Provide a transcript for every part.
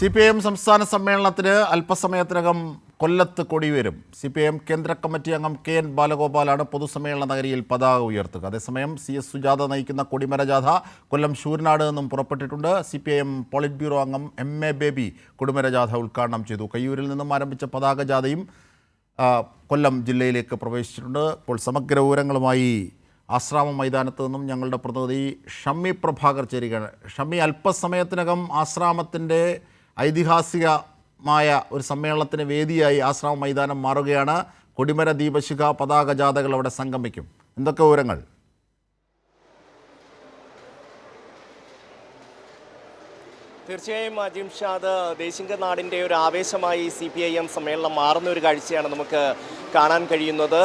CPIM സംസ്ഥാന സമ്മേളനത്തിന് അല്പസമയത്തിനകം കൊല്ലത്ത് കൊടിയുയരും. CPIM കേന്ദ്ര കമ്മിറ്റി അംഗം KN ബാലഗോപാലാണ് പൊതുസമ്മേളന നഗരിയിൽ പതാക ഉയർത്തുക. അതേസമയം CS സുജാത നയിക്കുന്ന കൊടിമര ജാഥ കൊല്ലം ശൂരനാട് നിന്നും പുറപ്പെട്ടിട്ടുണ്ട്. CPIM പോളിറ്റ് ബ്യൂറോ അംഗം MA ബേബി കൊടിമര ജാഥ ഉദ്ഘാടനം ചെയ്തു. കയ്യൂരിൽ നിന്നും ആരംഭിച്ച പതാക ജാഥയും കൊല്ലം ജില്ലയിലേക്ക് പ്രവേശിച്ചിട്ടുണ്ട്. ഇപ്പോൾ സമഗ്ര വിവരങ്ങളുമായി ആശ്രാമം മൈതാനത്ത് നിന്നും ഞങ്ങളുടെ പ്രതിനിധി ഷമ്മി പ്രഭാകർ ചേരുകയാണ്. ഷമ്മി, അല്പസമയത്തിനകം ആശ്രാമത്തിൻ്റെ ഐതിഹാസികമായ ഒരു സമ്മേളനത്തിന് വേദിയായി ആശ്രാമം മൈതാനം മാറുകയാണ്. കൊടിമര, ദീപശിഖ, പതാക ജാഥകൾ അവിടെ സംഗമിക്കും. എന്തൊക്കെ വിവരങ്ങൾ? തീർച്ചയായും ജിംഷാദ്, ദേശിംഗനാടിൻ്റെ ഒരു ആവേശമായി CPIM സമ്മേളനം മാറുന്ന ഒരു കാഴ്ചയാണ് നമുക്ക് കാണാൻ കഴിയുന്നത്.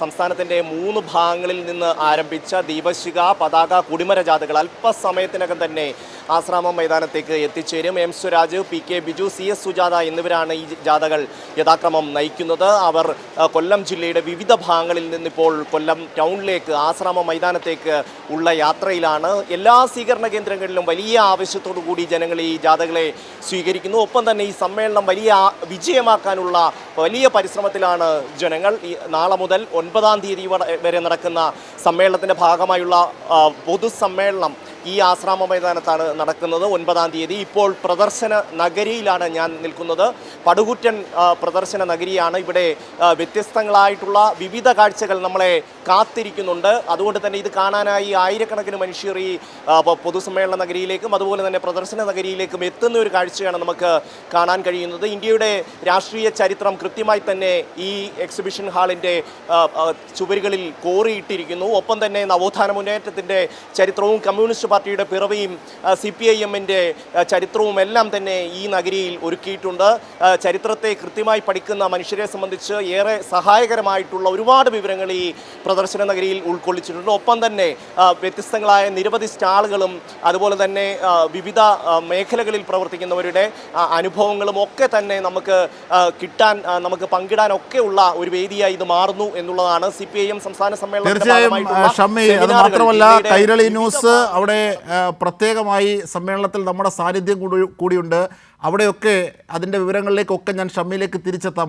സംസ്ഥാനത്തിൻ്റെ 3 ഭാഗങ്ങളിൽ നിന്ന് ആരംഭിച്ച ദീപശിഖ, പതാക, കൊടിമര ജാഥകൾ അല്പസമയത്തിനകം തന്നെ ആശ്രാമം മൈതാനത്തേക്ക് എത്തിച്ചേരും. M Swaraj, PK Biju, CS Sujatha എന്നിവരാണ് ഈ ജാഥകൾ യഥാക്രമം നയിക്കുന്നത്. അവർ കൊല്ലം ജില്ലയുടെ വിവിധ ഭാഗങ്ങളിൽ നിന്നിപ്പോൾ കൊല്ലം ടൗണിലേക്ക്, ആശ്രാമം മൈതാനത്തേക്ക് ഉള്ള യാത്രയിലാണ്. എല്ലാ സ്വീകരണ കേന്ദ്രങ്ങളിലും വലിയ ആവേശത്തോടു കൂടി ജനങ്ങൾ ഈ ജാഥകളെ സ്വീകരിക്കുന്നു. ഒപ്പം തന്നെ ഈ സമ്മേളനം വലിയ വിജയമാക്കാനുള്ള വലിയ പരിശ്രമത്തിലാണ് ജനങ്ങൾ. നാളെ മുതൽ 9-ാം തീയതി വരെ നടക്കുന്ന സമ്മേളനത്തിൻ്റെ ഭാഗമായുള്ള പൊതുസമ്മേളനം ഈ ആശ്രാമ മൈതാനത്താണ് നടക്കുന്നത്. 9-ാം തീയതി. ഇപ്പോൾ പ്രദർശന നഗരിയിലാണ് ഞാൻ നിൽക്കുന്നത്. പടുകൂറ്റൻ പ്രദർശന നഗരിയാണ്. ഇവിടെ വ്യത്യസ്തങ്ങളായിട്ടുള്ള വിവിധ കാഴ്ചകൾ നമ്മളെ കാത്തിരിക്കുന്നുണ്ട്. അതുകൊണ്ട് തന്നെ ഇത് കാണാനായി ആയിരക്കണക്കിന് മനുഷ്യർ ഈ പൊതുസമ്മേളന നഗരിയിലേക്കും അതുപോലെ തന്നെ പ്രദർശന നഗരിയിലേക്കും എത്തുന്ന ഒരു കാഴ്ചയാണ് നമുക്ക് കാണാൻ കഴിയുന്നത്. ഇന്ത്യയുടെ രാഷ്ട്രീയ ചരിത്രം കൃത്യമായി തന്നെ ഈ എക്സിബിഷൻ ഹാളിൻ്റെ ചുവരുകളിൽ കോറിയിട്ടിരിക്കുന്നു. ഒപ്പം തന്നെ നവോത്ഥാന മുന്നേറ്റത്തിൻ്റെ ചരിത്രവും കമ്മ്യൂണിസ്റ്റ് പാർട്ടിയുടെ പിറവിയും CPIM-ൻ്റെ ചരിത്രവും എല്ലാം തന്നെ ഈ നഗരിയിൽ ഒരുക്കിയിട്ടുണ്ട്. ചരിത്രത്തെ കൃത്യമായി പഠിക്കുന്ന മനുഷ്യരെ സംബന്ധിച്ച് ഏറെ സഹായകരമായിട്ടുള്ള ഒരുപാട് വിവരങ്ങൾ ഈ പ്രദർശന നഗരിയിൽ ഉൾക്കൊള്ളിച്ചിട്ടുണ്ട്. ഒപ്പം തന്നെ വ്യത്യസ്തങ്ങളായ നിരവധി സ്റ്റാളുകളും അതുപോലെ തന്നെ വിവിധ മേഖലകളിൽ പ്രവർത്തിക്കുന്നവരുടെ അനുഭവങ്ങളും ഒക്കെ തന്നെ നമുക്ക് പങ്കിടാനൊക്കെ ഉള്ള ഒരു വേദിയായി ഇത് മാറുന്നു എന്നുള്ളതാണ് CPIM സംസ്ഥാന സമ്മേളനം. മാത്രമല്ല, കൈരളി ന്യൂസ് അവിടെ പ്രത്യേകമായി സമ്മേളനത്തിൽ നമ്മുടെ സാന്നിധ്യം കൂടിയുണ്ട്. അവിടെയൊക്കെ അതിൻ്റെ വിവരങ്ങളിലേക്കൊക്കെ ഞാൻ ഷമ്മിയിലേക്ക് തിരിച്ചെത്താം.